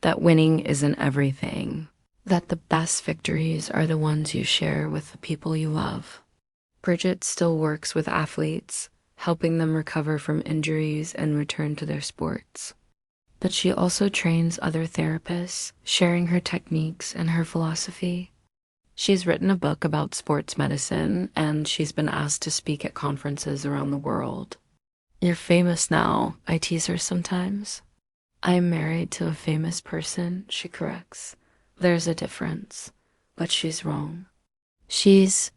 that winning isn't everything, that the best victories are the ones you share with the people you love. Bridget still works with athletes, helping them recover from injuries and return to their sports. But she also trains other therapists, sharing her techniques and her philosophy. She's written a book about sports medicine, and she's been asked to speak at conferences around the world. You're famous now, I tease her sometimes. I'm married to a famous person, she corrects. There's a difference, but she's wrong. She's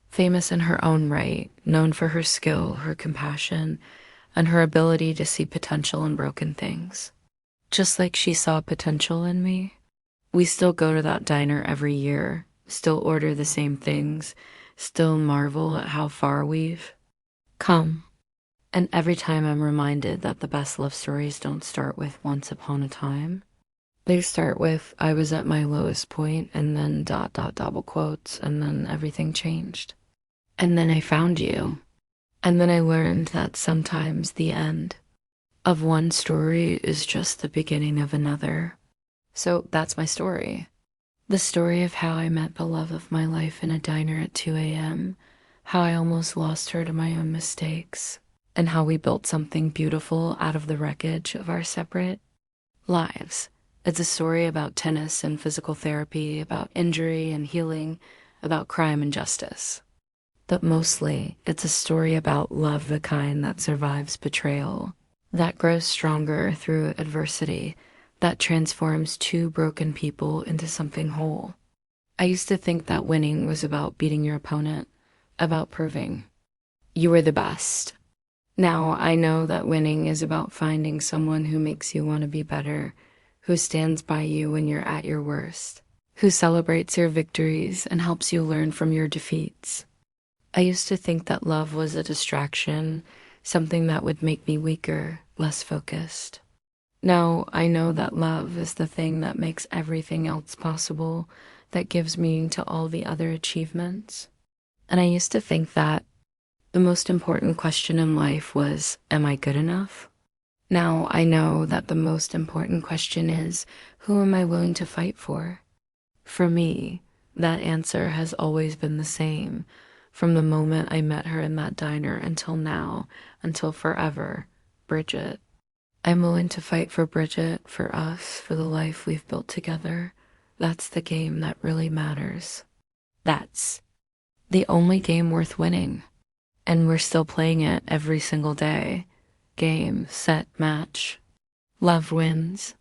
famous in her own right, known for her skill, her compassion, and her ability to see potential in broken things. Just like she saw potential in me. We still go to that diner every year, still order the same things, still marvel at how far we've come. And every time I'm reminded that the best love stories don't start with once upon a time. They start with, I was at my lowest point, and then ... double quotes, and then everything changed. And then I found you. And then I learned that sometimes the end of one story is just the beginning of another. So that's my story. The story of how I met the love of my life in a diner at 2 a.m., how I almost lost her to my own mistakes, and how we built something beautiful out of the wreckage of our separate lives. It's a story about tennis and physical therapy, about injury and healing, about crime and justice. But mostly, it's a story about love, the kind that survives betrayal, that grows stronger through adversity, that transforms two broken people into something whole. I used to think that winning was about beating your opponent, about proving you were the best. Now I know that winning is about finding someone who makes you want to be better, who stands by you when you're at your worst, who celebrates your victories and helps you learn from your defeats. I used to think that love was a distraction, something that would make me weaker, less focused. Now I know that love is the thing that makes everything else possible, that gives meaning to all the other achievements. And I used to think that the most important question in life was, am I good enough? Now I know that the most important question is, who am I willing to fight for? For me, that answer has always been the same, from the moment I met her in that diner until now, until forever. Bridget. I'm willing to fight for Bridget, for us, for the life we've built together. That's the game that really matters. That's the only game worth winning. And we're still playing it every single day. Game, set, match. Love wins.